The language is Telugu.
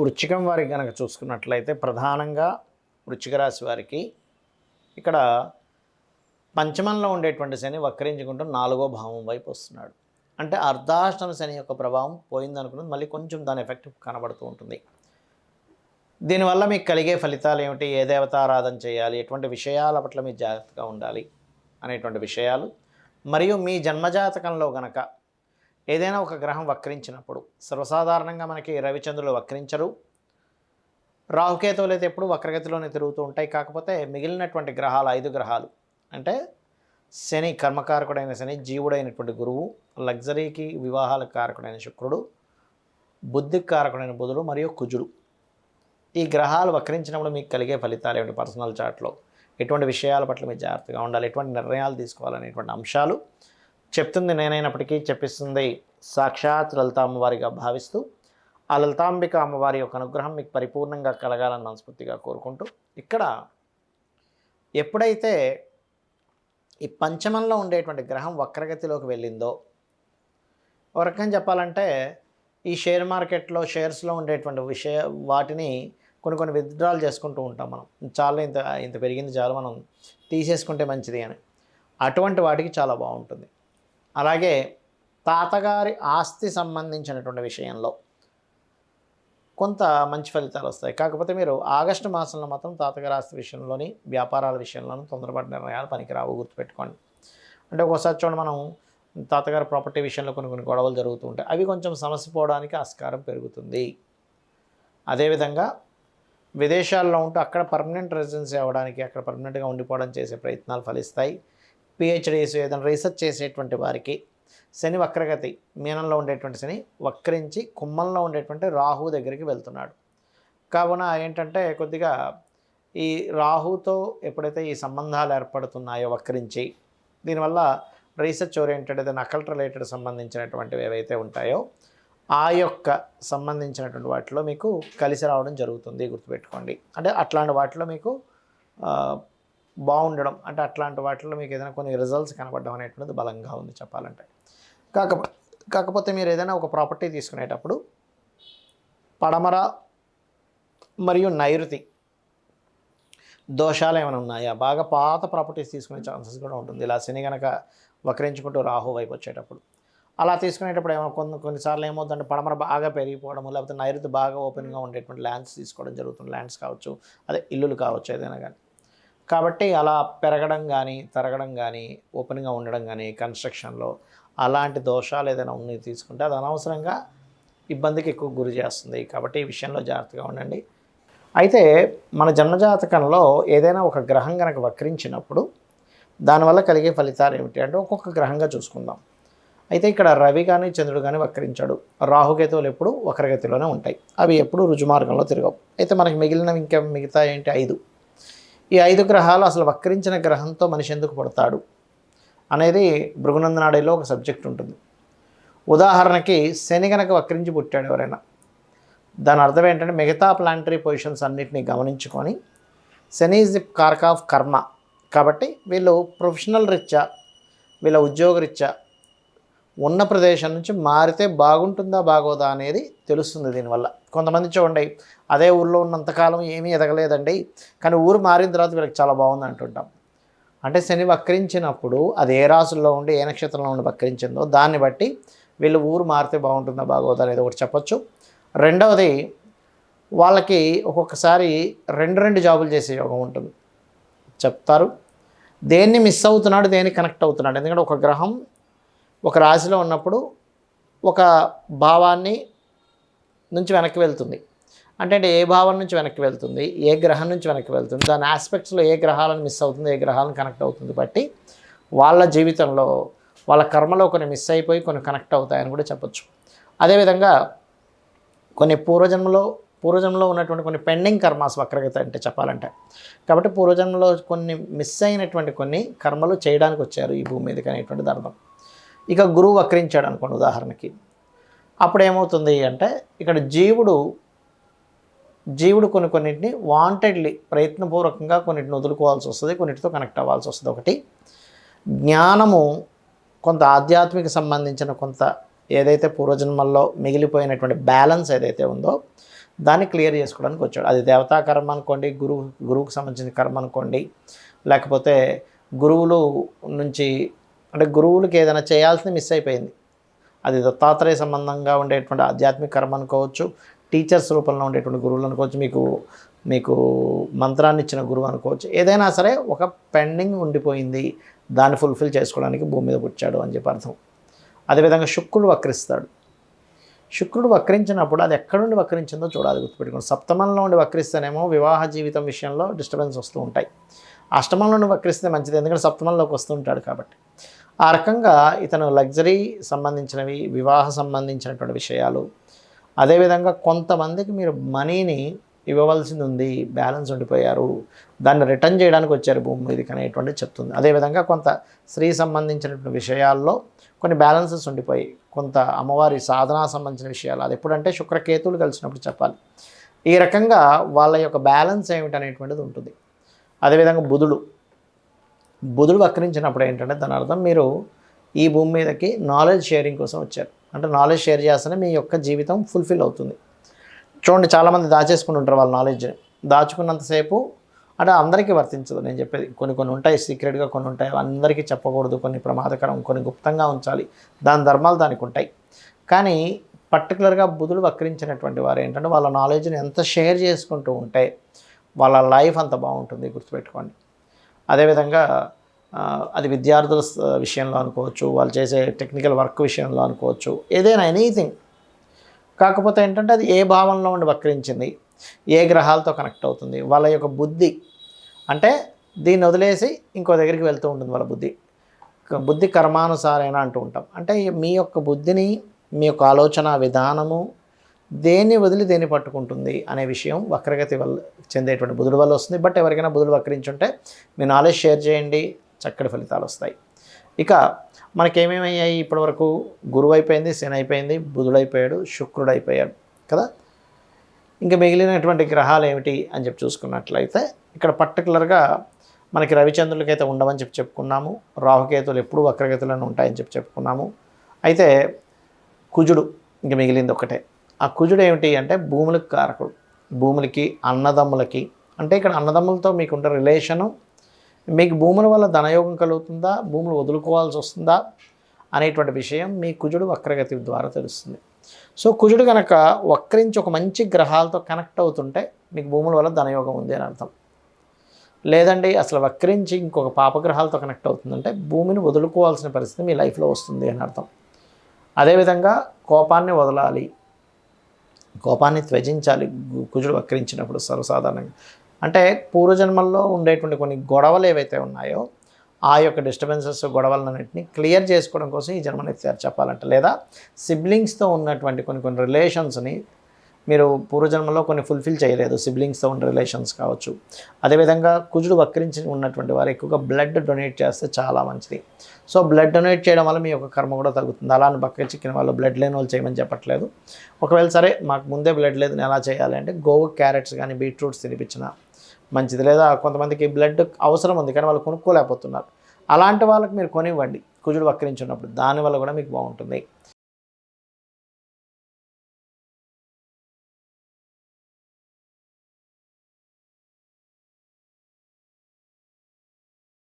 వృశ్చికం వారికి కనుక చూసుకున్నట్లయితే ప్రధానంగా వృశ్చిక రాశి వారికి ఇక్కడ పంచమంలో ఉండేటువంటి శని వక్రించుకుంటూ 4వ భావం వైపు వస్తున్నాడు. అంటే అర్ధాష్టమ శని యొక్క ప్రభావం పోయిందనుకున్నది మళ్ళీ కొంచెం దాని ఎఫెక్ట్ కనబడుతూ ఉంటుంది. దీనివల్ల మీకు కలిగే ఫలితాలు ఏమిటి, ఏ దేవతారాధన చేయాలి, ఎటువంటి విషయాల పట్ల మీరు జాగ్రత్తగా ఉండాలి అనేటువంటి విషయాలు, మరియు మీ జన్మజాతకంలో గనక ఏదైనా ఒక గ్రహం వక్రించినప్పుడు, సర్వసాధారణంగా మనకి రవిచంద్రులు వక్రించరు, రాహుకేతువులు అయితే ఎప్పుడు వక్రగతిలోనే తిరుగుతూ ఉంటాయి. కాకపోతే మిగిలినటువంటి గ్రహాలు 5 గ్రహాలు అంటే శని, కర్మకారకుడైన శని, జీవుడైనటువంటి గురువు, లగ్జరీకి వివాహాలకు కారకుడైన శుక్రుడు, బుద్ధికి కారకుడైన బుధుడు మరియు కుజుడు, ఈ గ్రహాలు వక్రించినప్పుడు మీకు కలిగే ఫలితాలు ఏమిటి, పర్సనల్ చార్ట్లో ఎటువంటి విషయాల పట్ల మీరు జాగ్రత్తగా ఉండాలి, ఎటువంటి నిర్ణయాలు తీసుకోవాలనేటువంటి అంశాలు చెప్తుంది నేనైనప్పటికీ చెప్పిస్తుంది సాక్షాత్ లలిత అమ్మవారిగా భావిస్తూ ఆ లలితాంబిక అమ్మవారి యొక్క అనుగ్రహం మీకు పరిపూర్ణంగా కలగాలని మనస్ఫూర్తిగా కోరుకుంటూ, ఇక్కడ ఎప్పుడైతే ఈ పంచమంలో ఉండేటువంటి గ్రహం వక్రగతిలోకి వెళ్ళిందో, ఒక రకంగా చెప్పాలంటే ఈ షేర్ మార్కెట్లో షేర్స్లో ఉండేటువంటి వాటిని కొన్ని విత్డ్రాల్ చేసుకుంటూ ఉంటాం మనం, చాలా ఇంత పెరిగింది చాలు మనం తీసేసుకుంటే మంచిది అని, అటువంటి వాటికి చాలా బాగుంటుంది. అలాగే తాతగారి ఆస్తి సంబంధించినటువంటి విషయంలో కొంత మంచి ఫలితాలు వస్తాయి. కాకపోతే మీరు ఆగస్టు మాసంలో మాత్రం తాతగారి ఆస్తి విషయంలోని, వ్యాపారాల విషయంలోనూ తొందరపాటు నిర్ణయాలు పనికిరావు, గుర్తుపెట్టుకోండి. అంటే ఒకసారి చూడండి, మనం తాతగారి ప్రాపర్టీ విషయంలో కొన్ని గొడవలు జరుగుతూ ఉంటాయి, అవి కొంచెం సమస్య పోవడానికి ఆస్కారం పెరుగుతుంది. అదేవిధంగా విదేశాల్లో ఉంటూ అక్కడ పర్మనెంట్ రెసిడెన్సీ అవ్వడానికి, అక్కడ పర్మనెంట్గా ఉండిపోవడం చేసే ప్రయత్నాలు ఫలిస్తాయి. పిహెచ్డీస్ ఏదైనా రీసెర్చ్ చేసేటువంటి వారికి శని వక్రగతి, మీనంలో ఉండేటువంటి శని వక్రించి కుంభంలో ఉండేటువంటి రాహు దగ్గరికి వెళ్తున్నాడు. కావున ఏంటంటే కొద్దిగా ఈ రాహుతో ఎప్పుడైతే ఈ సంబంధాలు ఏర్పడుతున్నాయో వక్రించి, దీనివల్ల రీసెర్చ్ ఓరియంటెడ్ ఏదైనా అకల్ట్ రిలేటెడ్ సంబంధించినటువంటివి ఏవైతే ఉంటాయో ఆ యొక్క సంబంధించినటువంటి వాటిలో మీకు కలిసి రావడం జరుగుతుంది, గుర్తుపెట్టుకోండి. అంటే అట్లాంటి వాటిలో మీకు బాగుండడం, అంటే అట్లాంటి వాటిలో మీకు ఏదైనా కొన్ని రిజల్ట్స్ కనబడడం అనేటువంటిది బలంగా ఉంది చెప్పాలంటే. కాకపోతే మీరు ఏదైనా ఒక ప్రాపర్టీ తీసుకునేటప్పుడు పడమర మరియు నైరుతి దోషాలు ఏమైనా ఉన్నాయా, బాగా పాత ప్రాపర్టీస్ తీసుకునే ఛాన్సెస్ కూడా ఉంటుంది. ఇలా శని కనుక వక్రించుకుంటూ రాహు వైపు వచ్చేటప్పుడు అలా తీసుకునేటప్పుడు ఏమైనా కొన్నిసార్లు ఏమవుతుందంటే పడమర బాగా పెరిగిపోవడం, లేకపోతే నైరుతి బాగా ఓపెన్గా ఉండేటువంటి ల్యాండ్స్ తీసుకోవడం జరుగుతుంది. ల్యాండ్స్ కావచ్చు, అదే ఇల్లులు కావచ్చు, ఏదైనా కానీ. కాబట్టి అలా పెరగడం కానీ, తరగడం కానీ, ఓపెన్గా ఉండడం కానీ కన్స్ట్రక్షన్లో అలాంటి దోషాలు ఏదైనా ఉన్నాయి తీసుకుంటే అది అనవసరంగా ఇబ్బందికి ఎక్కువ గురి చేస్తుంది. కాబట్టి ఈ విషయంలో జాగ్రత్తగా ఉండండి. అయితే మన జన్మజాతకంలో ఏదైనా ఒక గ్రహం కనుక వక్రించినప్పుడు దానివల్ల కలిగే ఫలితాలు ఏమిటి అంటే ఒక్కొక్క గ్రహంగా చూసుకుందాం. అయితే ఇక్కడ రవి కానీ చంద్రుడు కానీ వక్రించాడు, రాహుకేతువులు ఎప్పుడు వక్రగతిలోనే ఉంటాయి, అవి ఎప్పుడు రుజుమార్గంలో తిరగవు. అయితే మనకి మిగిలినవి ఇంకా మిగతా ఏంటి 5. ఈ 5 గ్రహాలు అసలు వక్రించిన గ్రహంతో మనిషి ఎందుకు పడతాడు అనేది భృగునందనాడిలో ఒక సబ్జెక్ట్ ఉంటుంది. ఉదాహరణకి శని కనుక వక్రించి పుట్టాడు ఎవరైనా, దాని అర్థం ఏంటంటే మిగతా ప్లానటరీ పొజిషన్స్ అన్నిటినీ గమనించుకొని శని ఈజ్ ది కారక ఆఫ్ కర్మ. కాబట్టి వీళ్ళు ప్రొఫెషనల్ రీత్యా, వీళ్ళ ఉద్యోగ రీత్యా ఉన్న ప్రదేశం నుంచి మారితే బాగుంటుందా బాగోదా అనేది తెలుస్తుంది దీనివల్ల. కొంతమంది చూడండి, అదే ఊళ్ళో ఉన్నంతకాలం ఏమీ ఎదగలేదండి, కానీ ఊరు మారిన తర్వాత వీళ్ళకి చాలా బాగుంది అంటుంటాం. అంటే శని వక్రించినప్పుడు అది ఏ రాశుల్లో ఉండి ఏ నక్షత్రంలో ఉండి వక్రించిందో దాన్ని బట్టి వీళ్ళు ఊరు మారితే బాగుంటుందా బాగోదా అనేది ఒకటి చెప్పచ్చు. రెండవది, వాళ్ళకి ఒక్కొక్కసారి 2 జాబులు చేసే యోగం ఉంటుంది చెప్తారు. దేన్ని మిస్ అవుతున్నాడు, దేన్ని కనెక్ట్ అవుతున్నాడు. ఎందుకంటే ఒక గ్రహం ఒక రాశిలో ఉన్నప్పుడు ఒక భావాన్ని నుంచి వెనక్కి వెళ్తుంది. అంటే ఏ భావం నుంచి వెనక్కి వెళ్తుంది, ఏ గ్రహం నుంచి వెనక్కి వెళ్తుంది, దాని ఆస్పెక్ట్స్లో ఏ గ్రహాలను మిస్ అవుతుంది, ఏ గ్రహాలను కనెక్ట్ అవుతుంది బట్టి వాళ్ళ జీవితంలో వాళ్ళ కర్మలో కొన్ని మిస్ అయిపోయి కొన్ని కనెక్ట్ అవుతాయని కూడా చెప్పచ్చు. అదేవిధంగా కొన్ని పూర్వజన్మలో ఉన్నటువంటి కొన్ని పెండింగ్ కర్మాస్ వక్రగతి అంటే చెప్పాలంటే. కాబట్టి పూర్వజన్మలో కొన్ని మిస్ అయినటువంటి కొన్ని కర్మలు చేయడానికి వచ్చారు ఈ భూమి మీదకి అనేటువంటిది అర్థం. ఇక గురువు వక్రించాడు అనుకోండి ఉదాహరణకి, అప్పుడు ఏమవుతుంది అంటే ఇక్కడ జీవుడు కొన్నింటిని వాంటెడ్లీ ప్రయత్నపూర్వకంగా కొన్నింటిని వదులుకోవాల్సి వస్తుంది, కొన్నిటితో కనెక్ట్ అవ్వాల్సి వస్తుంది. ఒకటి జ్ఞానము, కొంత ఆధ్యాత్మిక సంబంధించిన కొంత ఏదైతే పూర్వజన్మల్లో మిగిలిపోయినటువంటి బ్యాలెన్స్ ఏదైతే ఉందో దాన్ని క్లియర్ చేసుకోవడానికి వచ్చాడు. అది దేవతా కర్మ అనుకోండి, గురువుకు సంబంధించిన కర్మ అనుకోండి, లేకపోతే గురువులు నుంచి అంటే గురువులకి ఏదైనా చేయాల్సింది మిస్ అయిపోయింది. అది దత్తాత్రేయ సంబంధంగా ఉండేటువంటి ఆధ్యాత్మిక కర్మ అనుకోవచ్చు, టీచర్స్ రూపంలో ఉండేటువంటి గురువులు అనుకోవచ్చు, మీకు మంత్రాన్ని ఇచ్చిన గురువు అనుకోవచ్చు. ఏదైనా సరే ఒక పెండింగ్ ఉండిపోయింది, దాన్ని ఫుల్ఫిల్ చేసుకోవడానికి భూమి మీద పుట్టాడు అని చెప్పి అర్థం. అదేవిధంగా శుక్రుడు వక్రిస్తాడు. శుక్రుడు వక్రించినప్పుడు అది ఎక్కడి నుండి వక్రించిందో చూడాలి, గుర్తుపెట్టుకోండి. సప్తమంలో ఉండి వక్రిస్తేనేమో వివాహ జీవితం విషయంలో డిస్టర్బెన్స్ వస్తూ ఉంటాయి. అష్టమంలో నుండి వక్రిస్తే మంచిది, ఎందుకంటే సప్తమంలోకి వస్తూ ఉంటాడు కాబట్టి. ఆ రకంగా ఇతను లగ్జరీ సంబంధించినవి, వివాహ సంబంధించినటువంటి విషయాలు, అదేవిధంగా కొంతమందికి మీరు మనీని ఇవ్వవలసింది ఉంది, బ్యాలెన్స్ ఉండిపోయారు, దాన్ని రిటర్న్ చేయడానికి వచ్చారు భూమి మీదకి అనేటువంటి చెప్తుంది. అదేవిధంగా కొంత స్త్రీ సంబంధించినటువంటి విషయాల్లో కొన్ని బ్యాలెన్సెస్ ఉండిపోయి, కొంత అమ్మవారి సాధనా సంబంధించిన విషయాలు, అది ఎప్పుడంటే శుక్రకేతువులు కలిసినప్పుడు చెప్పాలి. ఈ రకంగా వాళ్ళ యొక్క బ్యాలెన్స్ ఏమిటనేటువంటిది ఉంటుంది. అదేవిధంగా బుధుడు వక్రించినప్పుడు ఏంటంటే దాని అర్థం మీరు ఈ భూమి మీదకి నాలెడ్జ్ షేరింగ్ కోసం వచ్చారు. అంటే నాలెడ్జ్ షేర్ చేస్తేనే మీ యొక్క జీవితం ఫుల్ఫిల్ అవుతుంది. చూడండి, చాలామంది దాచేసుకుని ఉంటారు వాళ్ళ నాలెడ్జ్ని. దాచుకున్నంతసేపు అంటే అందరికీ వర్తించదు నేను చెప్పేది. కొన్ని ఉంటాయి సీక్రెట్గా, కొన్ని ఉంటాయి అందరికీ చెప్పకూడదు, కొన్ని ప్రమాదకరం, కొన్ని గుప్తంగా ఉంచాలి, దాని ధర్మాలు దానికి ఉంటాయి. కానీ పర్టికులర్గా బుధుడు వక్రించినటువంటి వారు ఏంటంటే వాళ్ళ నాలెడ్జ్ని ఎంత షేర్ చేసుకుంటూ ఉంటే వాళ్ళ లైఫ్ అంత బాగుంటుంది, గుర్తుపెట్టుకోండి. అదేవిధంగా అది విద్యార్థుల విషయంలో అనుకోవచ్చు, వాళ్ళు చేసే టెక్నికల్ వర్క్ విషయంలో అనుకోవచ్చు, ఏదైనా ఎనీథింగ్. కాకపోతే ఏంటంటే అది ఏ భావంలో ఉండి వక్రించింది, ఏ గ్రహాలతో కనెక్ట్ అవుతుంది, వాళ్ళ యొక్క బుద్ధి అంటే దీన్ని వదిలేసి ఇంకో దగ్గరికి వెళ్తూ ఉంటుంది వాళ్ళ బుద్ధి కర్మానుసారైన అంటూ ఉంటాం. అంటే మీ యొక్క బుద్ధిని, మీ యొక్క ఆలోచన విధానము దేన్ని వదిలి దేన్ని పట్టుకుంటుంది అనే విషయం వక్రగతి వల్ల చెందేటువంటి బుధుడు వల్ల వస్తుంది. బట్ ఎవరికైనా బుధుడు వక్రించుంటే మీ నాలెడ్జ్ షేర్ చేయండి, చక్కటి ఫలితాలు వస్తాయి. ఇక మనకేమేమయ్యాయి ఇప్పటివరకు? గురువు అయిపోయింది, శని అయిపోయింది, బుధుడు అయిపోయాడు, శుక్రుడు అయిపోయాడు కదా. ఇంకా మిగిలినటువంటి గ్రహాలు ఏమిటి అని చెప్పి చూసుకున్నట్లయితే ఇక్కడ పర్టికులర్గా మనకి రవిచంద్రులకైతే ఉండవని చెప్పుకున్నాము. రాహుకేతులు ఎప్పుడూ వక్రగతులను ఉంటాయని చెప్పుకున్నాము. అయితే కుజుడు ఇంక మిగిలింది ఒకటే. ఆ కుజుడు ఏమిటి అంటే భూములకు కారకుడు. భూములకి, అన్నదమ్ములకి, అంటే ఇక్కడ అన్నదమ్ములతో మీకుంటే రిలేషను, మీకు భూముల వల్ల ధనయోగం కలుగుతుందా, భూములు వదులుకోవాల్సి వస్తుందా అనేటువంటి విషయం మీ కుజుడు వక్రగతి ద్వారా తెలుస్తుంది. సో కుజుడు కనుక వక్రించి ఒక మంచి గ్రహాలతో కనెక్ట్ అవుతుంటే మీకు భూముల వల్ల ధనయోగం ఉంది అని అర్థం. లేదండి అసలు వక్రించి ఇంకొక పాపగ్రహాలతో కనెక్ట్ అవుతుందంటే భూమిని వదులుకోవాల్సిన పరిస్థితి మీ లైఫ్లో వస్తుంది అని అర్థం. అదేవిధంగా కోపాన్ని వదలాలి, కోపాన్ని త్యజించాలి కుజుడు వక్రించినప్పుడు సర్వసాధారణంగా. అంటే పూర్వజన్మల్లో ఉండేటువంటి కొన్ని గొడవలు ఏవైతే ఉన్నాయో ఆ యొక్క డిస్టర్బెన్సెస్, గొడవలన్నింటినీ క్లియర్ చేసుకోవడం కోసం ఈ జన్మనెత్తారు చెప్పాలంటే. లేదా సిబ్లింగ్స్తో ఉన్నటువంటి కొన్ని రిలేషన్స్ని మీరు పూర్వజన్మలో కొన్ని ఫుల్ఫిల్ చేయలేదు, సిబ్లింగ్స్తో ఉన్న రిలేషన్స్ కావచ్చు. అదేవిధంగా కుజుడు వక్రించి ఉన్నటువంటి వారు ఎక్కువగా బ్లడ్ డొనేట్ చేస్తే చాలా మంచిది. సో బ్లడ్ డొనేట్ చేయడం వల్ల మీ యొక్క కర్మ కూడా తగ్గుతుంది. అలా అని బక్క చిక్కిన వాళ్ళు, బ్లడ్ లేని వాళ్ళు చేయమని చెప్పట్లేదు. ఒకవేళ సరే మాకు ముందే బ్లడ్ లేదు నేను ఎలా చేయాలి అంటే గోవు క్యారెట్స్ కానీ బీట్రూట్స్ తినిపించిన మంచిది. లేదా కొంతమందికి బ్లడ్ అవసరం ఉంది కానీ వాళ్ళు కొనుక్కోలేకపోతున్నారు, అలాంటి వాళ్ళకి మీరు కొనివ్వండి కుజుడు వక్రించున్నప్పుడు, దానివల్ల కూడా మీకు బాగుంటుంది.